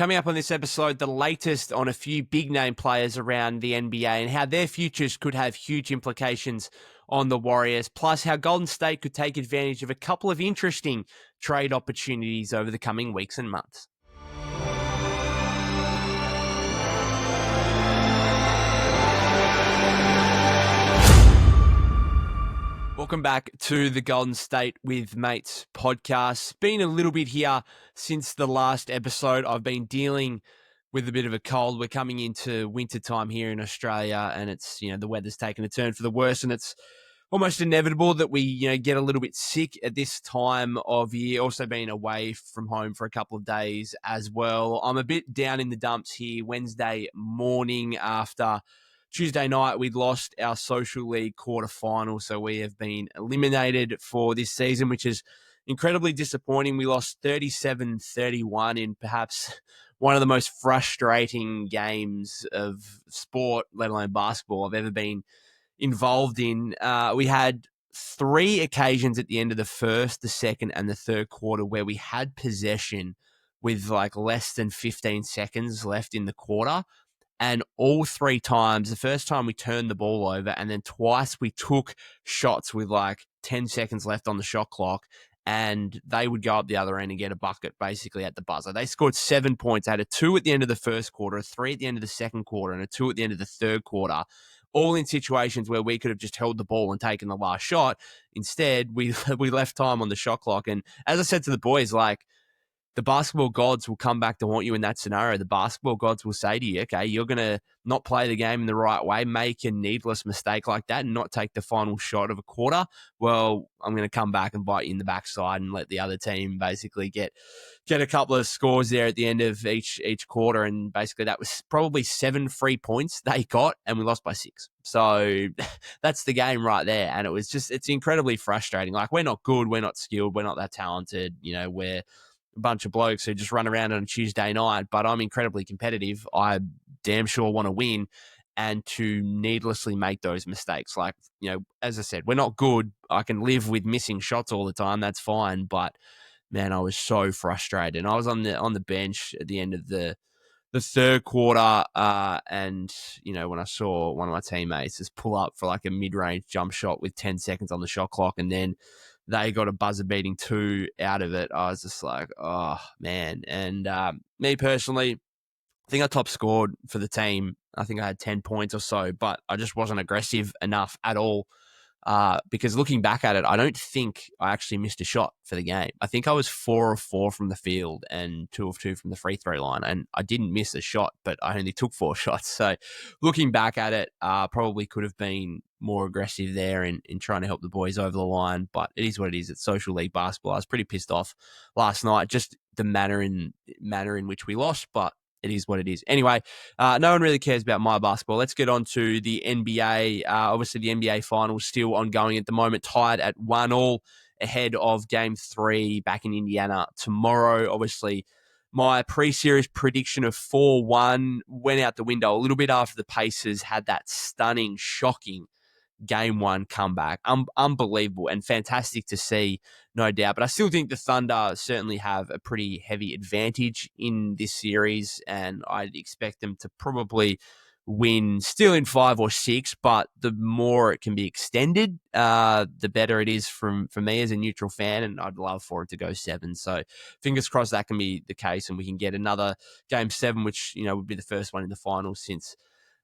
Coming up on this episode, the latest on a few big-name players around the NBA and how their futures could have huge implications on the Warriors, plus how Golden State could take advantage of a couple of interesting trade opportunities over the coming weeks and months. Welcome back to the Golden State with Mates podcast. Been a little bit here since the last episode. I've been dealing with a bit of a cold. We're coming into winter time here in Australia, and it's, the weather's taken a turn for the worse, and it's almost inevitable that we, get a little bit sick at this time of year. Also been away from home for a couple of days as well. I'm a bit down in the dumps here Wednesday morning after Tuesday night. We'd lost our Social League quarterfinal, so we have been eliminated for this season, which is incredibly disappointing. We lost 37-31 in perhaps one of the most frustrating games of sport, let alone basketball, I've ever been involved in. We had three occasions at the end of the first, the second, and the third quarter where we had possession with like less than 15 seconds left in the quarter. And all three times, the first time we turned the ball over, and then twice we took shots with like 10 seconds left on the shot clock, and they would go up the other end and get a bucket basically at the buzzer. They scored 7 points, had a 2 at the end of the first quarter, a 3 at the end of the second quarter, and a 2 at the end of the third quarter, all in situations where we could have just held the ball and taken the last shot. Instead, we left time on the shot clock. And as I said to the boys, like, the basketball gods will come back to haunt you in that scenario. The basketball gods will say to you, okay, you're going to not play the game in the right way, make a needless mistake like that, and not take the final shot of a quarter. Well, I'm going to come back and bite you in the backside and let the other team basically get a couple of scores there at the end of each quarter. And basically that was probably 7 free points they got, and we lost by 6. So that's the game right there. And it's incredibly frustrating. Like, we're not good, we're not skilled, we're not that talented. We're a bunch of blokes who just run around on a Tuesday night, but I'm incredibly competitive. I damn sure want to win, and to needlessly make those mistakes. Like, as I said, we're not good. I can live with missing shots all the time. That's fine. But man, I was so frustrated. And I was on the bench at the end of the third quarter, and when I saw one of my teammates just pull up for like a mid-range jump shot with 10 seconds on the shot clock, and then they got a buzzer-beating 2 out of it, I was just like, oh, man. And me personally, I think I top scored for the team. I think I had 10 points or so, but I just wasn't aggressive enough at all. Because looking back at it, I don't think I actually missed a shot for the game. I think I was 4 of 4 from the field and 2 of 2 from the free throw line, and I didn't miss a shot, but I only took 4 shots. So looking back at it, probably could have been more aggressive there in trying to help the boys over the line, but it is what it is. It's Social League basketball. I was pretty pissed off last night, just the manner in which we lost, but it is what it is. Anyway, no one really cares about my basketball. Let's get on to the NBA. Obviously, the NBA Finals still ongoing at the moment, tied at 1-1 ahead of Game 3 back in Indiana tomorrow. Obviously, my pre-series prediction of 4-1 went out the window a little bit after the Pacers had that stunning, shocking Game 1 comeback. Unbelievable and fantastic to see, no doubt. But I still think the Thunder certainly have a pretty heavy advantage in this series, and I'd expect them to probably win still in 5 or 6, but the more it can be extended, the better it is for me as a neutral fan, and I'd love for it to go 7. So fingers crossed that can be the case, and we can get another Game 7, which would be the first one in the finals since,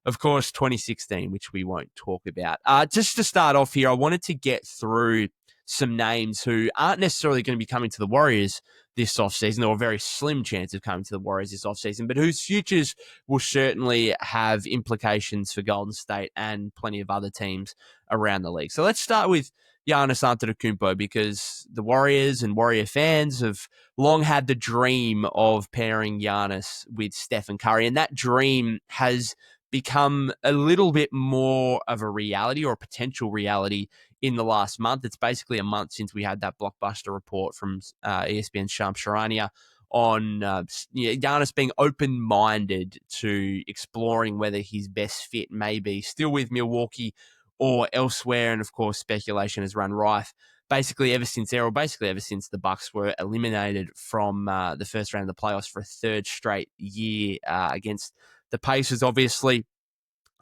of course, 2016, which we won't talk about. Just to start off here, I wanted to get through some names who aren't necessarily going to be coming to the Warriors this offseason, or a very slim chance of coming to the Warriors this offseason, but whose futures will certainly have implications for Golden State and plenty of other teams around the league. So let's start with Giannis Antetokounmpo, because the Warriors and Warrior fans have long had the dream of pairing Giannis with Stephen Curry, and that dream has become a little bit more of a reality, or a potential reality, in the last month. It's basically a month since we had that blockbuster report from ESPN's Shams Charania on Giannis being open-minded to exploring whether his best fit may be still with Milwaukee or elsewhere. And of course, speculation has run rife basically ever since the Bucks were eliminated from the first round of the playoffs for a third straight year against the Pacers, obviously.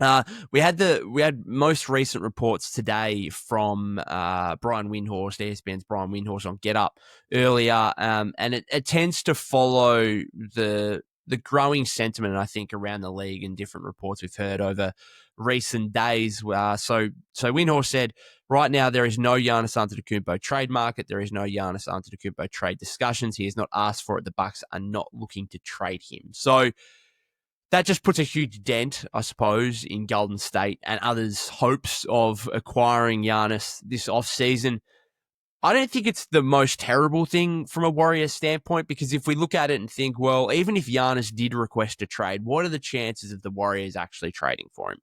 We had most recent reports today from Brian Windhorst, ESPN's Brian Windhorst on Get Up earlier, and it tends to follow the growing sentiment, I think, around the league and different reports we've heard over recent days. So Windhorst said, right now there is no Giannis Antetokounmpo trade market. There is no Giannis Antetokounmpo trade discussions. He has not asked for it. The Bucks are not looking to trade him. So that just puts a huge dent, I suppose, in Golden State and others' hopes of acquiring Giannis this offseason. I don't think it's the most terrible thing from a Warriors standpoint, because if we look at it and think, well, even if Giannis did request a trade, what are the chances of the Warriors actually trading for him?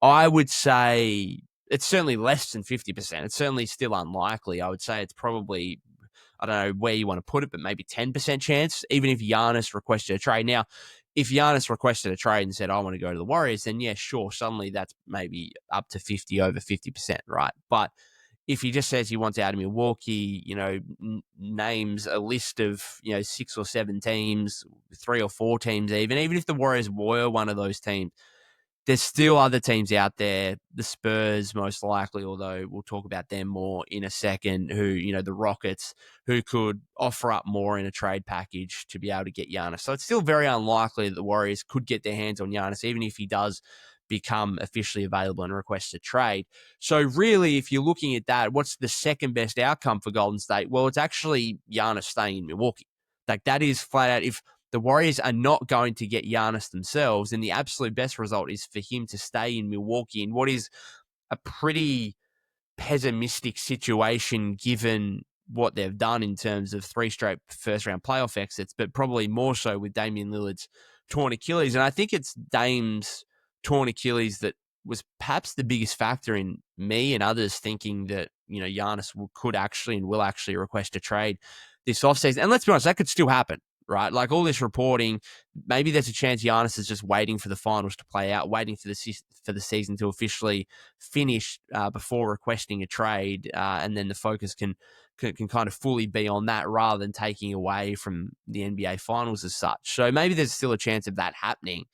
I would say it's certainly less than 50%. It's certainly still unlikely. I would say it's probably, I don't know where you want to put it, but maybe 10% chance, even if Giannis requested a trade. Now, if Giannis requested a trade and said, I want to go to the Warriors, then yeah, sure, suddenly that's maybe up to 50, over 50%, right? But if he just says he wants out of Milwaukee, names a list of, 6 or 7 teams, 3 or 4 teams even if the Warriors were one of those teams, there's still other teams out there, the Spurs most likely, although we'll talk about them more in a second, who, the Rockets, who could offer up more in a trade package to be able to get Giannis. So it's still very unlikely that the Warriors could get their hands on Giannis, even if he does become officially available and request a trade. So really, if you're looking at that, what's the second best outcome for Golden State? Well, it's actually Giannis staying in Milwaukee. Like, that is flat out. If the Warriors are not going to get Giannis themselves, and the absolute best result is for him to stay in Milwaukee in what is a pretty pessimistic situation given what they've done in terms of 3 straight first-round playoff exits, but probably more so with Damian Lillard's torn Achilles. And I think it's Dame's torn Achilles that was perhaps the biggest factor in me and others thinking that, Giannis could actually and will actually request a trade this offseason. And let's be honest, that could still happen, right? Like, all this reporting, maybe there's a chance Giannis is just waiting for the finals to play out, waiting for the season to officially finish before requesting a trade, and then the focus can kind of fully be on that rather than taking away from the NBA finals as such. So maybe there's still a chance of that happening.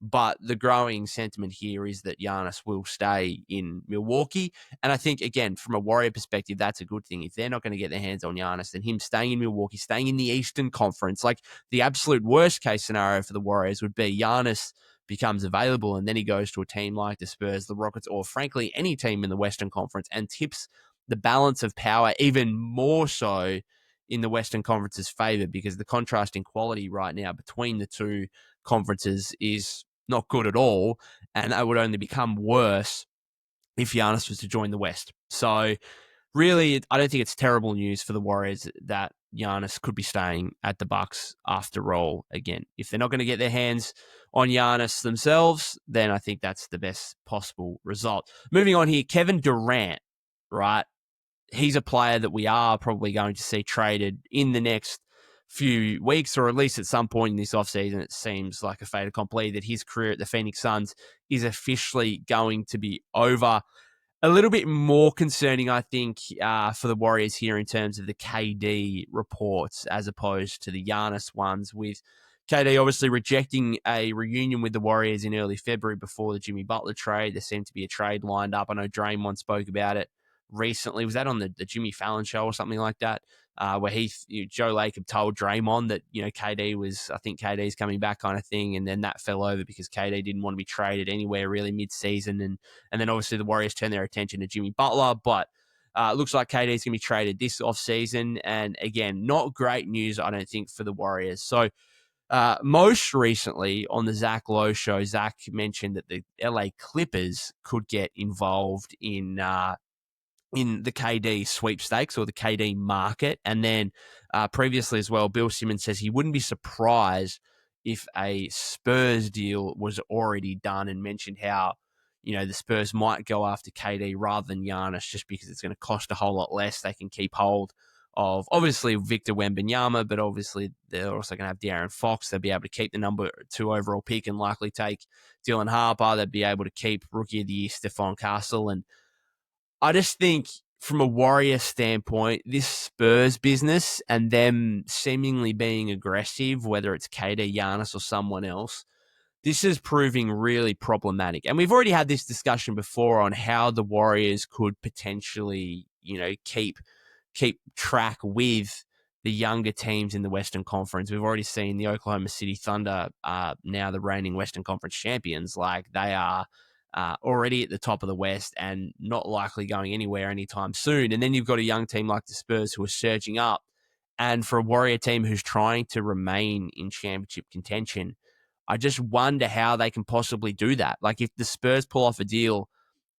But the growing sentiment here is that Giannis will stay in Milwaukee. And I think, again, from a Warrior perspective, that's a good thing. If they're not going to get their hands on Giannis, then him staying in Milwaukee, staying in the Eastern Conference, like, the absolute worst case scenario for the Warriors would be Giannis becomes available and then he goes to a team like the Spurs, the Rockets, or frankly, any team in the Western Conference and tips the balance of power even more so in the Western Conference's favor, because the contrasting quality right now between the two conferences is not good at all, and that would only become worse if Giannis was to join the West. So really, I don't think it's terrible news for the Warriors that Giannis could be staying at the Bucks after all. Again, if they're not going to get their hands on Giannis themselves, then I think that's the best possible result. Moving on here, Kevin Durant, right? He's a player that we are probably going to see traded in the next few weeks, or at least at some point in this offseason. It seems like a fait accompli that his career at the Phoenix Suns is officially going to be over. A little bit more concerning, I think, for the Warriors here in terms of the KD reports as opposed to the Giannis ones, with KD obviously rejecting a reunion with the Warriors in early February before the Jimmy Butler trade. There seemed to be a trade lined up. I know Draymond spoke about it recently. Was that on the Jimmy Fallon show or something like that? Where Joe Lacob told Draymond that, I think KD's coming back kind of thing. And then that fell over because KD didn't want to be traded anywhere really mid-season. And then obviously the Warriors turned their attention to Jimmy Butler. But looks like KD's going to be traded this offseason. And again, not great news, I don't think, for the Warriors. So most recently on the Zach Lowe show, Zach mentioned that the LA Clippers could get involved in the KD sweepstakes or the KD market. And then previously as well, Bill Simmons says he wouldn't be surprised if a Spurs deal was already done, and mentioned how, the Spurs might go after KD rather than Giannis just because it's going to cost a whole lot less. They can keep hold of, obviously, Victor Wembanyama, but obviously they're also going to have De'Aaron Fox. They'll be able to keep the number 2 overall pick and likely take Dylan Harper. They'll be able to keep Rookie of the Year Stephon Castle. And I just think from a Warrior standpoint, this Spurs business and them seemingly being aggressive, whether it's KD, Giannis, or someone else, this is proving really problematic. And we've already had this discussion before on how the Warriors could potentially, keep track with the younger teams in the Western Conference. We've already seen the Oklahoma City Thunder are now the reigning Western Conference champions. Like, they are already at the top of the West and not likely going anywhere anytime soon. And then you've got a young team like the Spurs who are surging up. And for a Warrior team who's trying to remain in championship contention, I just wonder how they can possibly do that. Like, if the Spurs pull off a deal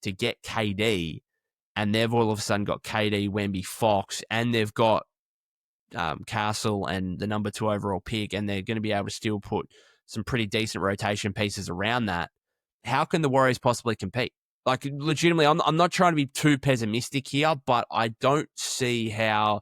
to get KD, and they've all of a sudden got KD, Wemby, Fox, and they've got Castle and the number 2 overall pick, and they're going to be able to still put some pretty decent rotation pieces around that, how can the Warriors possibly compete? Like, legitimately, I'm not trying to be too pessimistic here, but I don't see how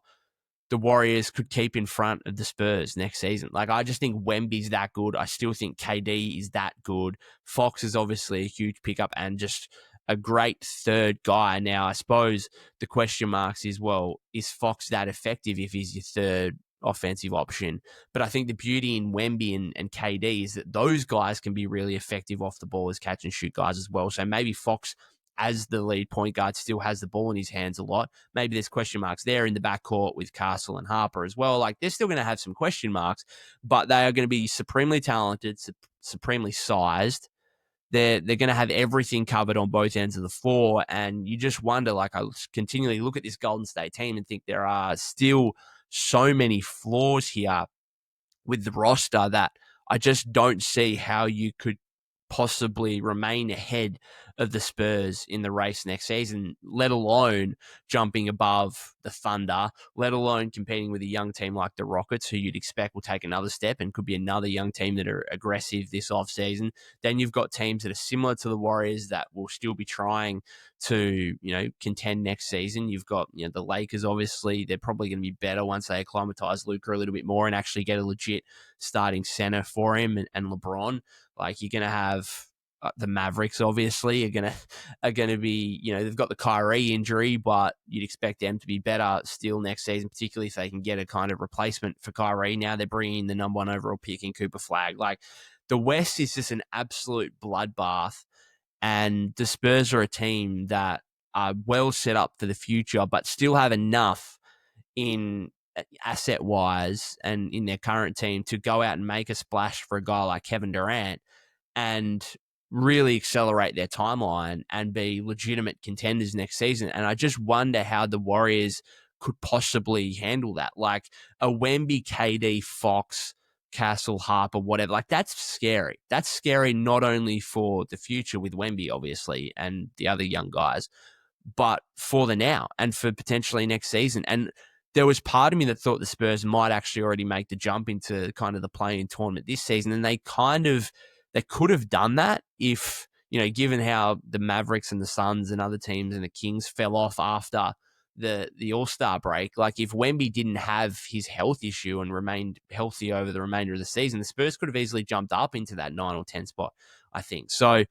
the Warriors could keep in front of the Spurs next season. Like, I just think Wemby's that good. I still think KD is that good. Fox is obviously a huge pickup and just a great third guy. Now, I suppose the question marks is, well, is Fox that effective if he's your third offensive option? But I think the beauty in Wemby and KD is that those guys can be really effective off the ball as catch and shoot guys as well. So maybe Fox, as the lead point guard, still has the ball in his hands a lot. Maybe there's question marks there in the backcourt with Castle and Harper as well. Like, they're still going to have some question marks, but they are going to be supremely talented, supremely sized. They're going to have everything covered on both ends of the floor. And you just wonder, like, I continually look at this Golden State team and think there are still so many flaws here with the roster that I just don't see how you could possibly remain ahead of the Spurs in the race next season, let alone jumping above the Thunder, let alone competing with a young team like the Rockets, who you'd expect will take another step and could be another young team that are aggressive this offseason. Then you've got teams that are similar to the Warriors that will still be trying to, contend next season. You've got, the Lakers, obviously. They're probably going to be better once they acclimatize Luka a little bit more and actually get a legit starting center for him and LeBron. Like, you're going to have the Mavericks, obviously, are going to be, they've got the Kyrie injury, but you'd expect them to be better still next season, particularly if they can get a kind of replacement for Kyrie. Now they're bringing in the number 1 overall pick in Cooper Flag. Like, the West is just an absolute bloodbath, and the Spurs are a team that are well set up for the future, but still have enough in asset-wise and in their current team to go out and make a splash for a guy like Kevin Durant and really accelerate their timeline and be legitimate contenders next season. And I just wonder how the Warriors could possibly handle that. Like, a Wemby, KD, Fox, Castle, Harper, whatever. Like, that's scary. That's scary not only for the future with Wemby, obviously, and the other young guys, but for the now and for potentially next season. And there was part of me that thought the Spurs might actually already make the jump into kind of the play-in tournament this season. And they could have done that if, given how the Mavericks and the Suns and other teams and the Kings fell off after the All-Star break. Like, if Wemby didn't have his health issue and remained healthy over the remainder of the season, the Spurs could have easily jumped up into that 9 or 10 spot, I think. So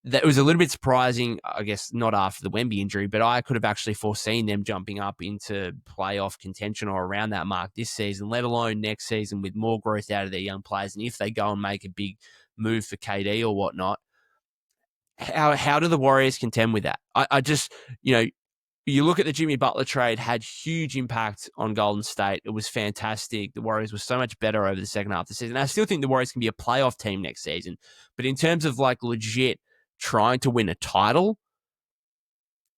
that was a little bit surprising, I guess, not after the Wemby injury, but I could have actually foreseen them jumping up into playoff contention or around that mark this season, let alone next season with more growth out of their young players. And if they go and make a big move for KD or whatnot, how do the Warriors contend with that? I just, you look at the Jimmy Butler trade, had huge impact on Golden State. It was fantastic. The Warriors were so much better over the second half of the season. I still think the Warriors can be a playoff team next season, but in terms of like legit trying to win a title,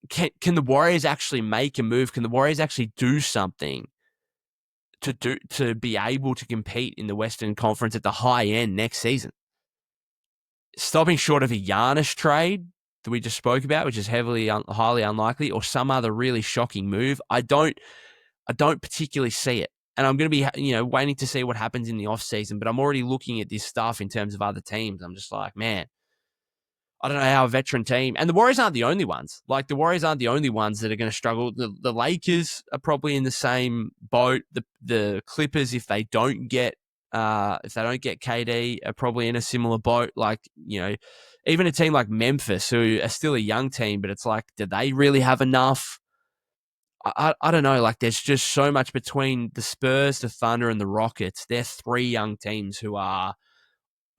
can the Warriors actually make a move? Can the Warriors actually do something to be able to compete in the Western Conference at the high end next season? Stopping short of a Giannis trade that we just spoke about, which is highly unlikely, or some other really shocking move, I don't particularly see it. And I'm going to be, waiting to see what happens in the offseason, but I'm already looking at this stuff in terms of other teams. I'm just like, man, I don't know how a veteran team, and the Warriors aren't the only ones. Like, the Warriors aren't the only ones that are going to struggle. The Lakers are probably in the same boat. The Clippers, if they don't get KD, are probably in a similar boat. Like, even a team like Memphis, who are still a young team, but it's like, do they really have enough I don't know. Like, there's just so much between the Spurs, the Thunder, and the Rockets. They're three young teams who are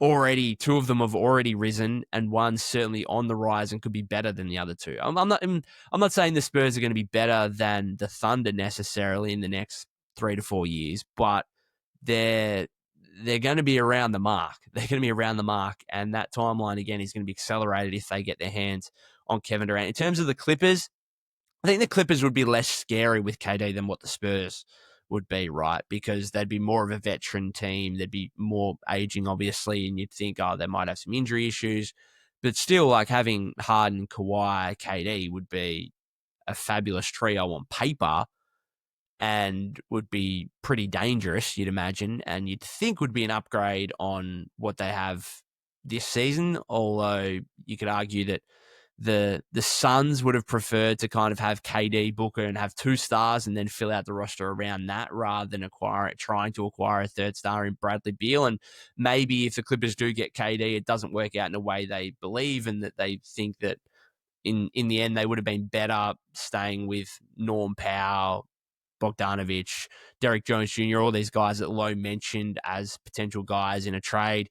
already, two of them have already risen, and one's certainly on the rise and could be better than the other two. I'm not saying the Spurs are going to be better than the Thunder necessarily in the next 3 to 4 years, but they're they're going to be around the mark. They're going to be around the mark, and that timeline again is going to be accelerated if they get their hands on Kevin Durant. In terms of the Clippers, I think the Clippers would be less scary with KD than what the Spurs would be, right? Because they'd be more of a veteran team. There'd be more aging, obviously, and you'd think, oh, they might have some injury issues. But still, like having Harden, Kawhi, KD would be a fabulous trio on paper and would be pretty dangerous, you'd imagine, and you'd think would be an upgrade on what they have this season, although you could argue that the Suns would have preferred to kind of have KD, Booker, and have two stars and then fill out the roster around that rather than trying to acquire a third star in Bradley Beal. And maybe if the Clippers do get KD, it doesn't work out in a way they believe and that they think that in the end they would have been better staying with Norm Powell, Bogdanovic, Derek Jones Jr., all these guys that Lowe mentioned as potential guys in a trade.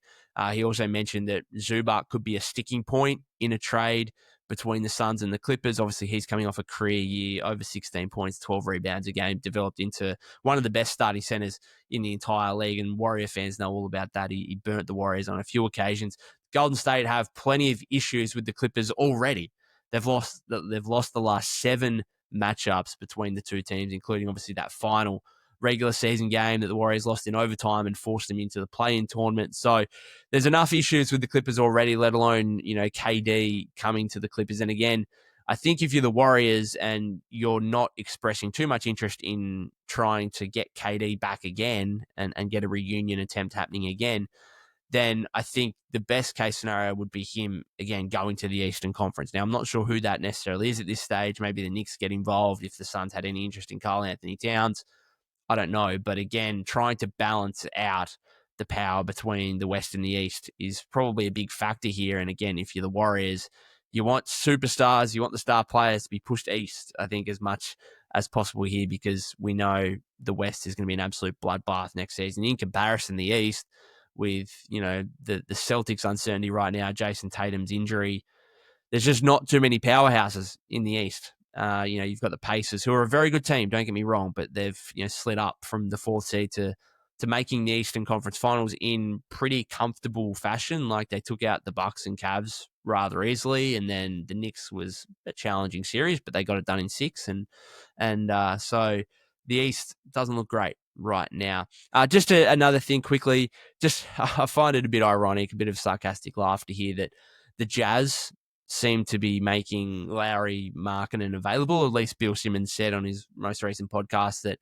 He also mentioned that Zubac could be a sticking point in a trade between the Suns and the Clippers. Obviously, he's coming off a career year, over 16 points, 12 rebounds a game, developed into one of the best starting centers in the entire league, and Warrior fans know all about that. He burnt the Warriors on a few occasions. Golden State have plenty of issues with the Clippers already. They've lost the last 7 matchups between the two teams, including obviously that final regular season game that the Warriors lost in overtime and forced them into the play-in tournament. So there's enough issues with the Clippers already, let alone, KD coming to the Clippers. And again, I think if you're the Warriors and you're not expressing too much interest in trying to get KD back again and get a reunion attempt happening again, then I think the best case scenario would be him, again, going to the Eastern Conference. Now, I'm not sure who that necessarily is at this stage. Maybe the Knicks get involved if the Suns had any interest in Karl Anthony Towns. I don't know. But again, trying to balance out the power between the West and the East is probably a big factor here. And again, if you're the Warriors, you want superstars, you want the star players to be pushed east, I think, as much as possible here, because we know the West is going to be an absolute bloodbath next season. In comparison, the East, with the Celtics uncertainty right now, Jason Tatum's injury, there's just not too many powerhouses in the East. You've got the Pacers, who are a very good team, don't get me wrong, but they've slid up from the 4th seed to making the Eastern Conference Finals in pretty comfortable fashion. Like, they took out the Bucks and Cavs rather easily, and then the Knicks was a challenging series, but they got it done in 6, and so the East doesn't look great right now. Just another thing quickly, I find it a bit ironic, a bit of sarcastic laughter here, that the Jazz seem to be making Lauri Markkanen available. At least Bill Simmons said on his most recent podcast that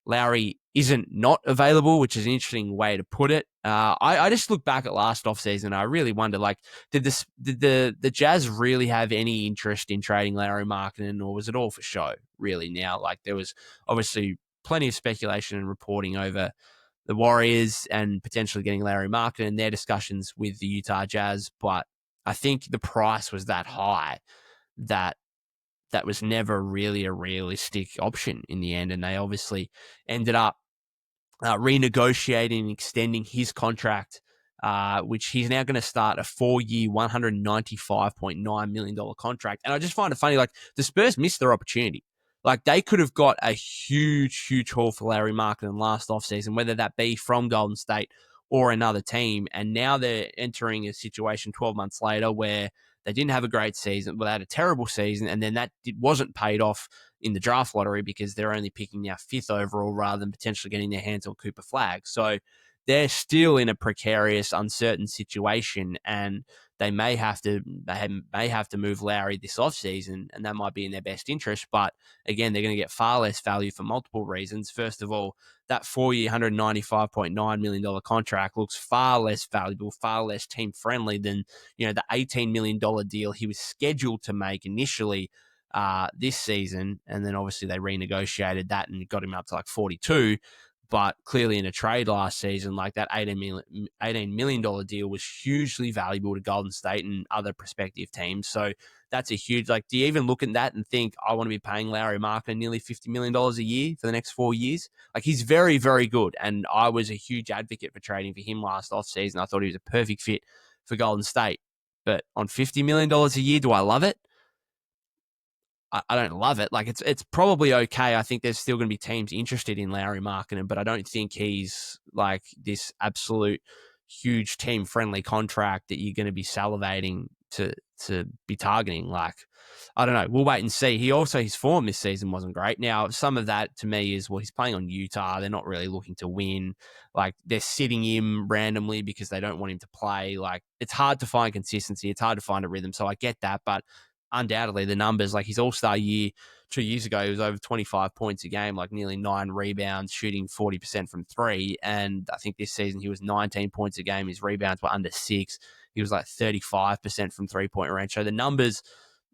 Lauri isn't not available, which is an interesting way to put it. I just look back at last offseason and I really wonder, like, did the Jazz really have any interest in trading Lauri Markkanen, or was it all for show, really, now? Like, there was obviously plenty of speculation and reporting over the Warriors and potentially getting Lauri Markkanen and their discussions with the Utah Jazz, but I think the price was that high that was never really a realistic option in the end. And they obviously ended up renegotiating and extending his contract, which he's now going to start a 4-year, $195.9 million contract. And I just find it funny, like, the Spurs missed their opportunity. Like, they could have got a huge, huge haul for Lauri Markkanen last offseason, whether that be from Golden State or another team. And now they're entering a situation 12 months later where they didn't have a great season, but they had a terrible season, and then that wasn't paid off in the draft lottery because they're only picking now 5th overall rather than potentially getting their hands on Cooper Flagg. So they're still in a precarious, uncertain situation, and they may have to move Lauri this offseason, and that might be in their best interest. But again, they're going to get far less value for multiple reasons. First of all, that 4-year, $195.9 million contract looks far less valuable, far less team-friendly than the $18 million deal he was scheduled to make initially this season. And then obviously they renegotiated that and got him up to like 42. But clearly in a trade last season, like, that $18 million deal was hugely valuable to Golden State and other prospective teams. So that's a huge, like, do you even look at that and think, I want to be paying Lauri Markkanen nearly $50 million a year for the next 4 years? Like, he's very, very good. And I was a huge advocate for trading for him last offseason. I thought he was a perfect fit for Golden State. But on $50 million a year, do I love it? I don't love it. Like, it's probably okay. I think there's still going to be teams interested in Lauri Markkanen, but I don't think he's like this absolute huge team friendly contract that you're going to be salivating to be targeting. Like, I don't know. We'll wait and see. His form this season wasn't great. Now, some of that to me is, well, he's playing on Utah. They're not really looking to win. Like, they're sitting him randomly because they don't want him to play. Like, it's hard to find consistency. It's hard to find a rhythm. So I get that, but undoubtedly the numbers, like his all-star year 2 years ago, he was over 25 points a game, like nearly 9 rebounds, shooting 40% from three. And I think this season he was 19 points a game. His rebounds were under 6. He was like 35% from three-point range. So the numbers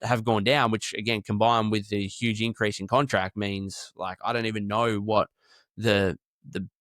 have gone down, which again, combined with the huge increase in contract, means like I don't even know what the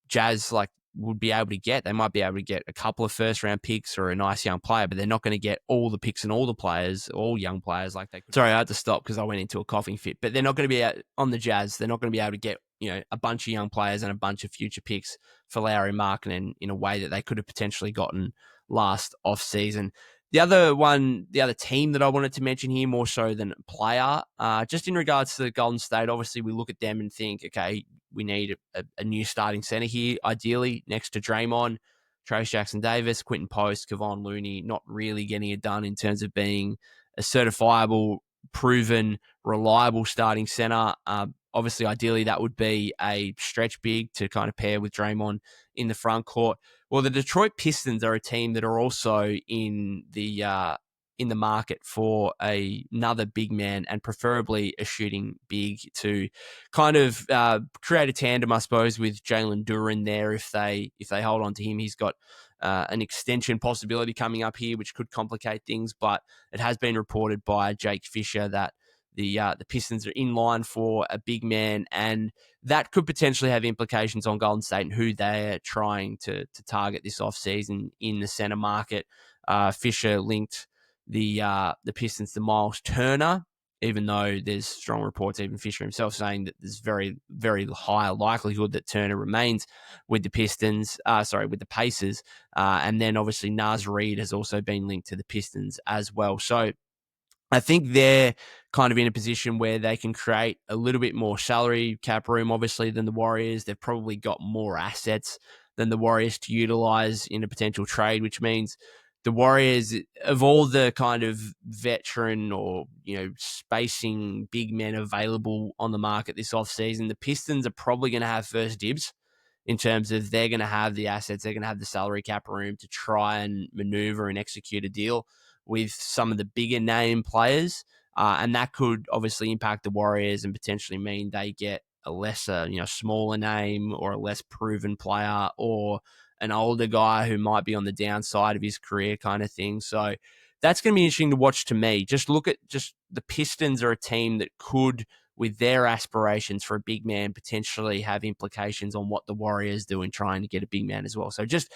Jazz like would be able to get. They might be able to get a couple of first round picks or a nice young player, but they're not going to get all the picks and all the players, all young players like they could. Sorry, I had to stop because I went into a coughing fit, but they're not going to be on the Jazz. They're not going to be able to get, a bunch of young players and a bunch of future picks for Lauri Markkanen in a way that they could have potentially gotten last offseason. The other team that I wanted to mention here more so than a player, just in regards to the Golden State, obviously we look at them and think, okay, we need a new starting center here, ideally next to Draymond, Trace Jackson-Davis, Quentin Post, Kevon Looney, not really getting it done in terms of being a certifiable, proven, reliable starting center. Obviously, ideally, that would be a stretch big to kind of pair with Draymond in the front court. Well, the Detroit Pistons are a team that are also in the market for another big man and preferably a shooting big to kind of create a tandem, I suppose, with Jalen Duren there. If they hold on to him, he's got an extension possibility coming up here, which could complicate things. But it has been reported by Jake Fisher that the Pistons are in line for a big man, and that could potentially have implications on Golden State and who they're trying to target this offseason in the center market. Fisher linked the Pistons to Miles Turner, even though there's strong reports, even Fisher himself saying that there's very, very high likelihood that Turner remains with the with the Pacers. And then obviously Naz Reid has also been linked to the Pistons as well. So I think they're kind of in a position where they can create a little bit more salary cap room, obviously, than the Warriors. They've probably got more assets than the Warriors to utilize in a potential trade, which means the Warriors, of all the kind of veteran or, spacing big men available on the market this offseason, the Pistons are probably going to have first dibs in terms of they're going to have the assets, they're going to have the salary cap room to try and maneuver and execute a deal with some of the bigger name players. And that could obviously impact the Warriors and potentially mean they get a lesser, smaller name or a less proven player or an older guy who might be on the downside of his career kind of thing. So that's going to be interesting to watch to me. Just look at the Pistons are a team that could, with their aspirations for a big man, potentially have implications on what the Warriors do in trying to get a big man as well. So just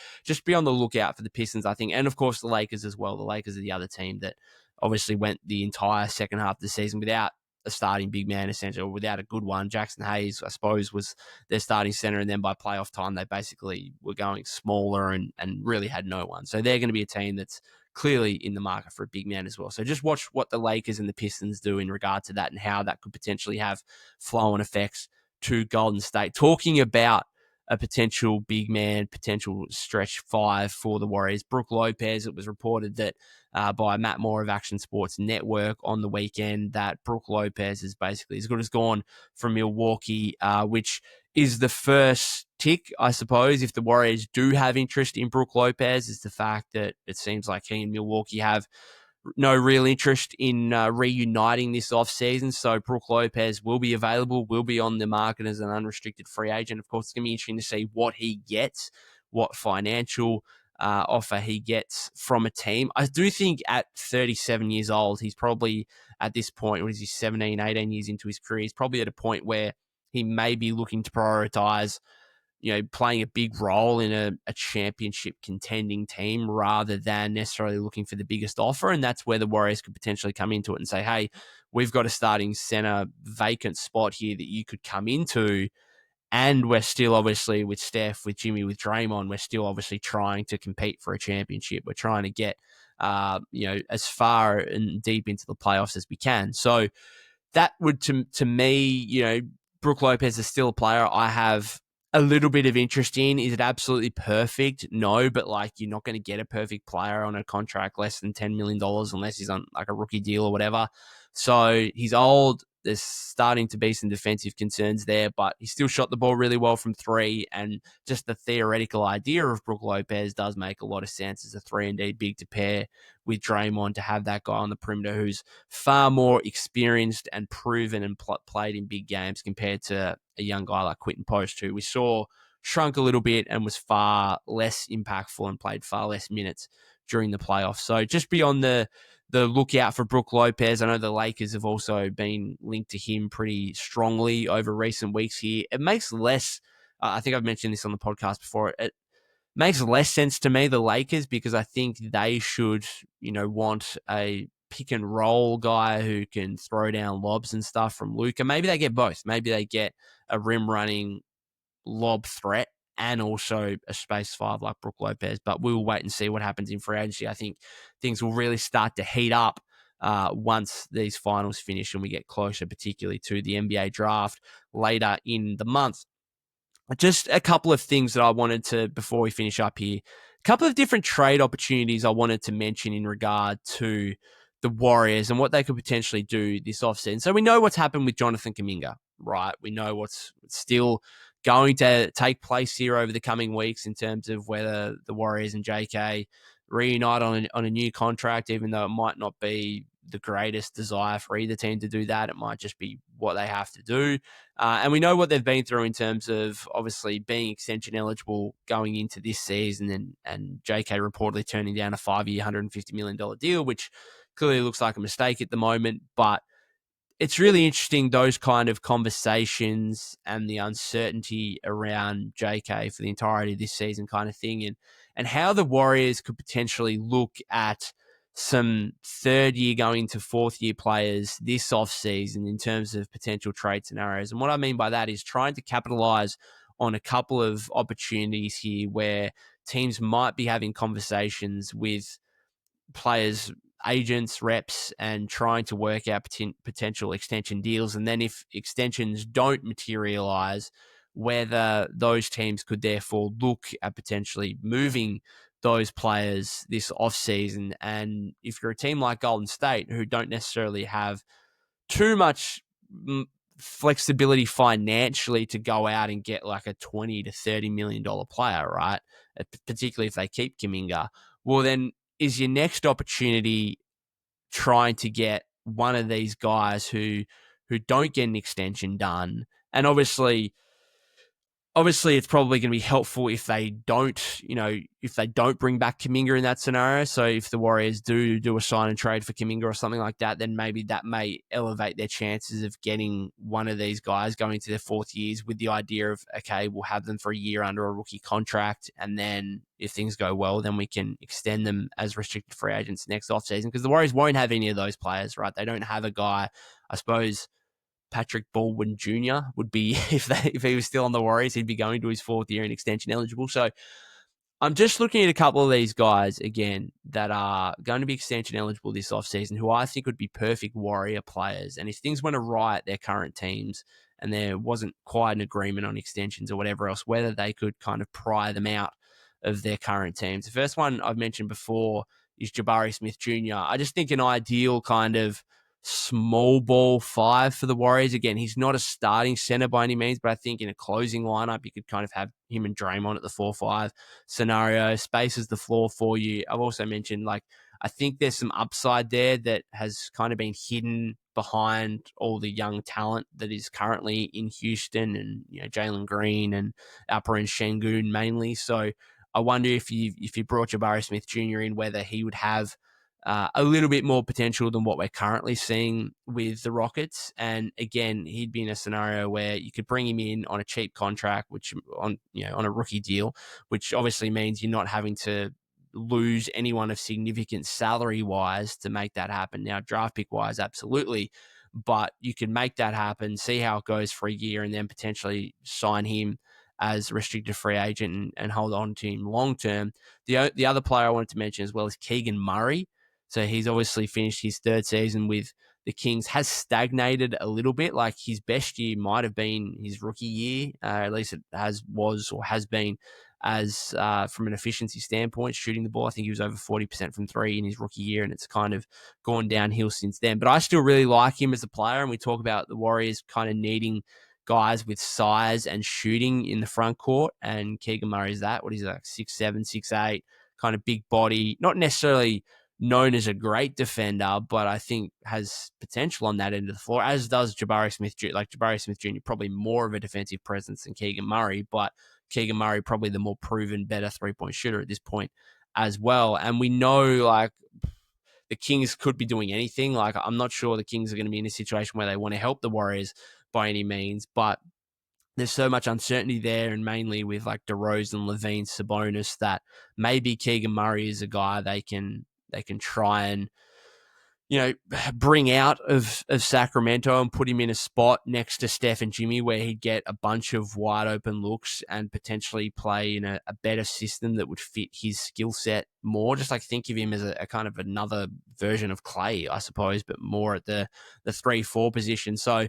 be on the lookout for the Pistons, I think. And of course the Lakers as well. The Lakers are the other team that obviously went the entire second half of the season without a starting big man, essentially, or without a good one. Jackson Hayes, I suppose, was their starting center, and then by playoff time, they basically were going smaller and really had no one. So they're going to be a team that's clearly in the market for a big man as well. So just watch what the Lakers and the Pistons do in regard to that and how that could potentially have flow-on effects to Golden State. Talking about a potential big man, potential stretch five for the Warriors, Brook Lopez, it was reported that by Matt Moore of Action Sports Network on the weekend that Brook Lopez is basically as good as gone from Milwaukee, which is the first tick, I suppose, if the Warriors do have interest in Brook Lopez, is the fact that it seems like he and Milwaukee have no real interest in reuniting this offseason. So Brook Lopez will be available, will be on the market as an unrestricted free agent. Of course, it's going to be interesting to see what he gets, what financial offer he gets from a team. I do think at 37 years old, he's probably at this point, what is he, 17, 18 years into his career, he's probably at a point where he may be looking to prioritize playing a big role in a championship contending team rather than necessarily looking for the biggest offer. And that's where the Warriors could potentially come into it and say, hey, we've got a starting center vacant spot here that you could come into. And we're still obviously with Steph, with Jimmy, with Draymond, we're still obviously trying to compete for a championship. We're trying to get, as far and deep into the playoffs as we can. So that would, to me, Brook Lopez is still a player I have a little bit of interest in. Is it absolutely perfect? No, but you're not going to get a perfect player on a contract less than $10 million unless he's on a rookie deal or whatever. So he's old. There's starting to be some defensive concerns there, but he still shot the ball really well from three. And just the theoretical idea of Brook Lopez does make a lot of sense as a 3-and-D big to pair with Draymond, to have that guy on the perimeter who's far more experienced and proven and played in big games compared to a young guy like Quentin Post, who we saw shrunk a little bit and was far less impactful and played far less minutes during the playoffs. So just be on the lookout for Brook Lopez. I know the Lakers have also been linked to him pretty strongly over recent weeks here. It makes less, I think I've mentioned this on the podcast before, it makes less sense to me, the Lakers, because I think they should, want a pick and roll guy who can throw down lobs and stuff from Luka. Maybe they get both. Maybe they get a rim running lob threat and also a space five like Brook Lopez. But we will wait and see what happens in free agency. I think things will really start to heat up once these finals finish and we get closer, particularly to the NBA draft later in the month. Just a couple of things that I wanted to, before we finish up here, a couple of different trade opportunities I wanted to mention in regard to the Warriors and what they could potentially do this offseason. So we know what's happened with Jonathan Kuminga, right? We know what's still going to take place here over the coming weeks in terms of whether the Warriors and JK reunite on a new contract, even though it might not be the greatest desire for either team to do that. It might just be what they have to do. And we know what they've been through in terms of obviously being extension eligible going into this season, and JK reportedly turning down a 5-year, $150 million deal, which clearly looks like a mistake at the moment. But it's really interesting, those kind of conversations and the uncertainty around JK for the entirety of this season kind of thing, and how the Warriors could potentially look at some third year going to fourth year players this offseason in terms of potential trade scenarios. And what I mean by that is trying to capitalize on a couple of opportunities here where teams might be having conversations with players, agents, reps, and trying to work out potential extension deals. And then if extensions don't materialize, whether those teams could therefore look at potentially moving those players this offseason. And if you're a team like Golden State, who don't necessarily have too much flexibility financially to go out and get like a $20 to $30 million player, right? Particularly if they keep Kuminga, well, then is your next opportunity trying to get one of these guys who don't get an extension done? And obviously it's probably going to be helpful if they don't bring back Kuminga in that scenario. So if the Warriors do a sign and trade for Kuminga or something like that, then maybe that may elevate their chances of getting one of these guys going to their fourth years, with the idea of, okay, we'll have them for a year under a rookie contract. And then if things go well, then we can extend them as restricted free agents next offseason, because the Warriors won't have any of those players, right? They don't have a guy, I suppose. Patrick Baldwin Jr. would be, if he was still on the Warriors, he'd be going to his fourth year and extension eligible. So I'm just looking at a couple of these guys, again, that are going to be extension eligible this offseason, who I think would be perfect Warrior players. And if things went awry at their current teams and there wasn't quite an agreement on extensions or whatever else, whether they could kind of pry them out of their current teams. The first one I've mentioned before is Jabari Smith Jr. I just think an ideal kind of small ball five for the Warriors. Again, he's not a starting center by any means, but I think in a closing lineup, you could kind of have him and Draymond at the 4-5 scenario, spaces the floor for you. I've also mentioned, I think there's some upside there that has kind of been hidden behind all the young talent that is currently in Houston, and Jalen Green and Alperen Şengün mainly. So I wonder if you brought Jabari Smith Jr. in, whether he would have a little bit more potential than what we're currently seeing with the Rockets. And again, he'd be in a scenario where you could bring him in on a cheap contract, which on a rookie deal, which obviously means you're not having to lose anyone of significance salary wise to make that happen. Now, draft pick wise, absolutely. But you can make that happen, see how it goes for a year, and then potentially sign him as a restricted free agent and hold on to him long term. The other player I wanted to mention as well is Keegan Murray. So he's obviously finished his third season with the Kings, has stagnated a little bit. Like his best year might have been his rookie year, at least it has been as from an efficiency standpoint, shooting the ball. I think he was over 40% from three in his rookie year, and it's kind of gone downhill since then. But I still really like him as a player, and we talk about the Warriors kind of needing guys with size and shooting in the front court, and Keegan Murray is that. What is he, like 6'7", 6'8", kind of big body, not necessarily known as a great defender, but I think has potential on that end of the floor, as does Jabari Smith Jr. Like Jabari Smith Jr., probably more of a defensive presence than Keegan Murray, but Keegan Murray probably the more proven, better three-point shooter at this point as well. And we know, like, the Kings could be doing anything. Like, I'm not sure the Kings are going to be in a situation where they want to help the Warriors by any means, but there's so much uncertainty there, and mainly with like DeRozan, Levine, Sabonis, that maybe Keegan Murray is a guy they can try and bring out of Sacramento and put him in a spot next to Steph and Jimmy where he'd get a bunch of wide open looks and potentially play in a better system that would fit his skill set more. Just like think of him as a kind of another version of Clay, I suppose, but more at the 3-4 position. So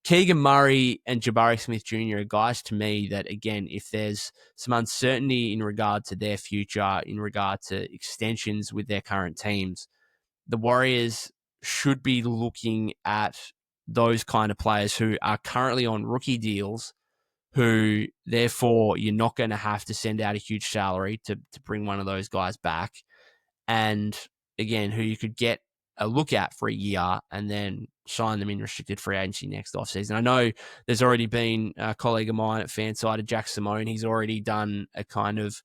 Keegan Murray and Jabari Smith Jr. are guys to me that, again, if there's some uncertainty in regard to their future, in regard to extensions with their current teams, the Warriors should be looking at those kind of players who are currently on rookie deals, who therefore you're not going to have to send out a huge salary to bring one of those guys back. And again, who you could get a look at for a year and then sign them in restricted free agency next offseason. I know there's already been a colleague of mine at Fanside, Jack Simone. He's already done a kind of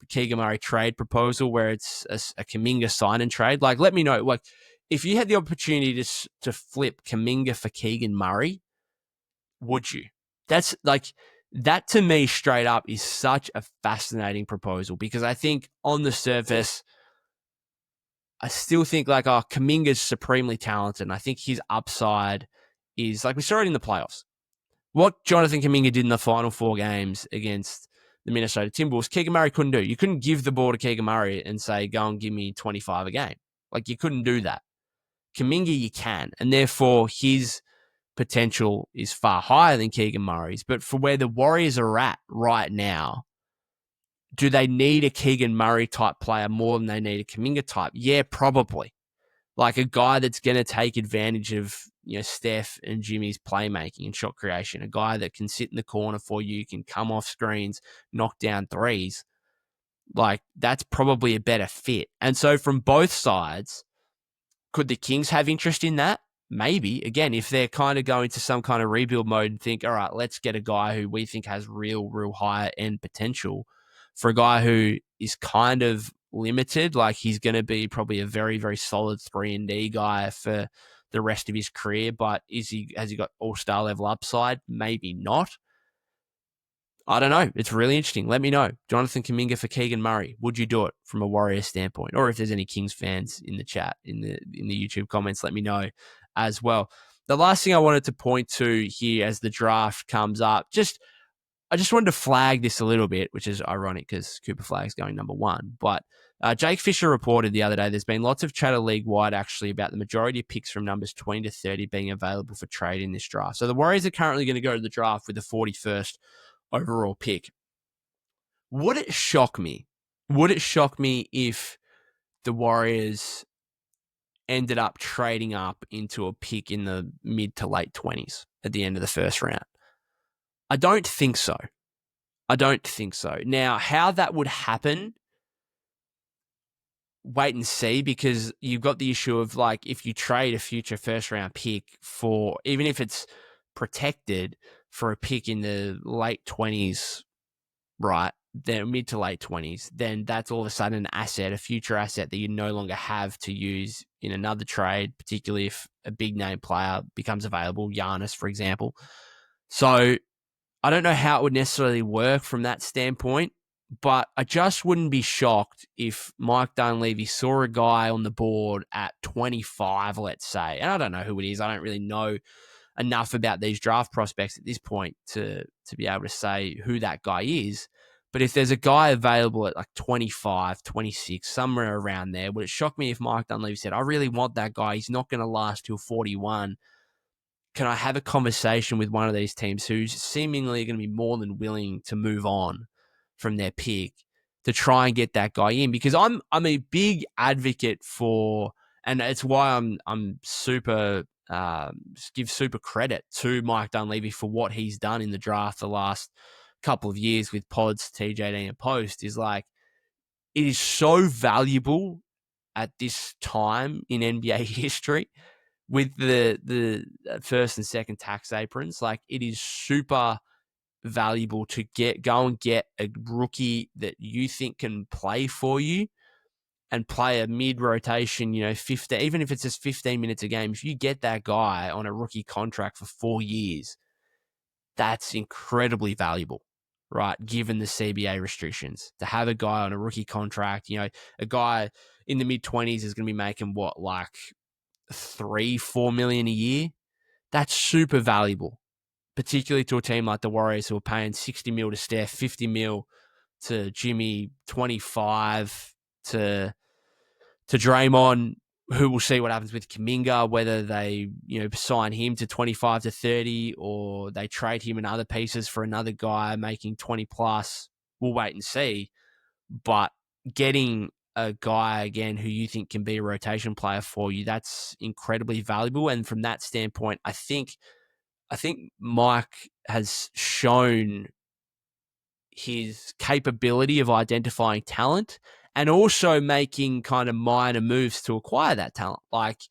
Keegan Murray trade proposal where it's a Kuminga sign and trade. Like, let me know, like, if you had the opportunity to flip Kuminga for Keegan Murray, would you? That's like, that to me straight up is such a fascinating proposal, because I think on the surface, I still think like, Kuminga's supremely talented, and I think his upside is, like, we saw it in the playoffs. What Jonathan Kuminga did in the final 4 games against the Minnesota Timberwolves, Keegan Murray couldn't do. You couldn't give the ball to Keegan Murray and say, go and give me 25 a game. Like, you couldn't do that. Kuminga, you can, and therefore his potential is far higher than Keegan Murray's. But for where the Warriors are at right now, do they need a Keegan Murray type player more than they need a Kuminga type? Yeah, probably. Like a guy that's going to take advantage of, Steph and Jimmy's playmaking and shot creation, a guy that can sit in the corner for you, can come off screens, knock down threes. Like, that's probably a better fit. And so from both sides, could the Kings have interest in that? Maybe. Again, if they're kind of going to some kind of rebuild mode and think, all right, let's get a guy who we think has real higher end potential, for a guy who is kind of limited, like he's going to be probably a very, very solid 3-and-D guy for the rest of his career, but has he got all-star level upside? Maybe not. I don't know. It's really interesting. Let me know. Jonathan Kuminga for Keegan Murray. Would you do it from a Warriors standpoint? Or if there's any Kings fans in the chat, in the YouTube comments, let me know as well. The last thing I wanted to point to here as the draft comes up, I just wanted to flag this a little bit, which is ironic because Cooper Flagg's going number 1. But Jake Fisher reported the other day there's been lots of chatter league-wide actually about the majority of picks from numbers 20 to 30 being available for trade in this draft. So the Warriors are currently going to go to the draft with the 41st overall pick. Would it shock me? Would it shock me if the Warriors ended up trading up into a pick in the mid to late 20s at the end of the first round? I don't think so. Now, how that would happen, wait and see, because you've got the issue of, like, if you trade a future first round pick for, even if it's protected, for a pick in the late 20s, right? their mid to late 20s, then that's all of a sudden an asset, a future asset that you no longer have to use in another trade, particularly if a big name player becomes available, Giannis, for example. So I don't know how it would necessarily work from that standpoint, but I just wouldn't be shocked if Mike Dunleavy saw a guy on the board at 25, let's say, and I don't know who it is. I don't really know enough about these draft prospects at this point to be able to say who that guy is. But if there's a guy available at like 25, 26, somewhere around there, would it shock me if Mike Dunleavy said, I really want that guy. He's not going to last till 41. Can I have a conversation with one of these teams who's seemingly going to be more than willing to move on from their pick to try and get that guy in? Because I'm a big advocate for, and it's why I'm super give super credit to Mike Dunleavy for what he's done in the draft the last couple of years with Pods, TJD, and Post. Is like, it is so valuable at this time in NBA history with the first and second tax aprons. Like, it is super valuable to go and get a rookie that you think can play for you and play a mid-rotation, 15, even if it's just 15 minutes a game. If you get that guy on a rookie contract for 4 years, that's incredibly valuable, right? Given the CBA restrictions, to have a guy on a rookie contract, a guy in the mid-20s is going to be making like 3-4 million a year. That's super valuable, particularly to a team like the Warriors who are paying 60 mil to Steph, 50 mil to Jimmy, 25 to Draymond, who will see what happens with Kuminga, whether they, sign him to 25 to 30 or they trade him and other pieces for another guy making 20 plus. We'll wait and see. But getting a guy again who you think can be a rotation player for you, that's incredibly valuable. And from that standpoint, I think Mike has shown his capability of identifying talent and also making kind of minor moves to acquire that talent. Like,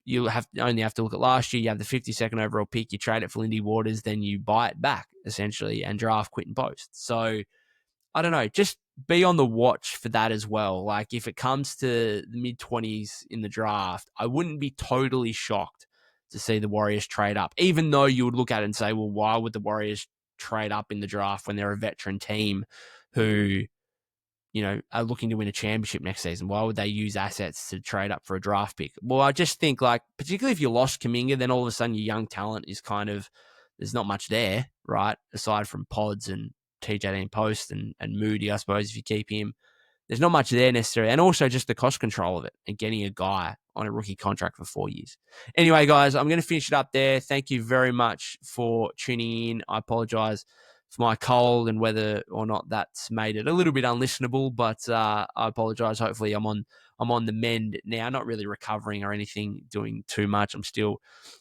you only have to look at last year. You have the 52nd overall pick, you trade it for Lindy Waters, then you buy it back essentially and draft Quentin Post. So I don't know, just be on the watch for that as well. Like, if it comes to the mid-20s in the draft, I wouldn't be totally shocked to see the Warriors trade up, even though you would look at it and say, well, why would the Warriors trade up in the draft when they're a veteran team who, are looking to win a championship next season? Why would they use assets to trade up for a draft pick? Well, I just think, like, particularly if you lost Kuminga, then all of a sudden your young talent is kind of, there's not much there, right? Aside from Pods and TJD and Post and Moody, I suppose, if you keep him. There's not much there necessarily. And also just the cost control of it and getting a guy on a rookie contract for 4 years. Anyway, guys, I'm going to finish it up there. Thank you very much for tuning in. I apologize for my cold and whether or not that's made it a little bit unlistenable, but I apologize. Hopefully I'm on the mend now, not really recovering or anything, doing too much. I'm still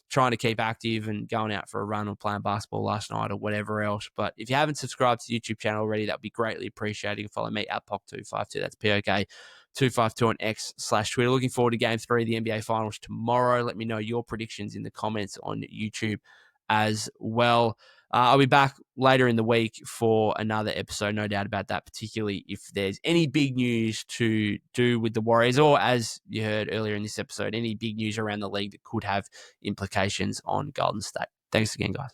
trying to keep active and going out for a run or playing basketball last night or whatever else. But if you haven't subscribed to the YouTube channel already, that'd be greatly appreciated. You can follow me at POC252. That's POK252 on X/Twitter. Looking forward to Game 3 of the NBA Finals tomorrow. Let me know your predictions in the comments on YouTube as well. I'll be back later in the week for another episode, no doubt about that, particularly if there's any big news to do with the Warriors or, as you heard earlier in this episode, any big news around the league that could have implications on Golden State. Thanks again, guys.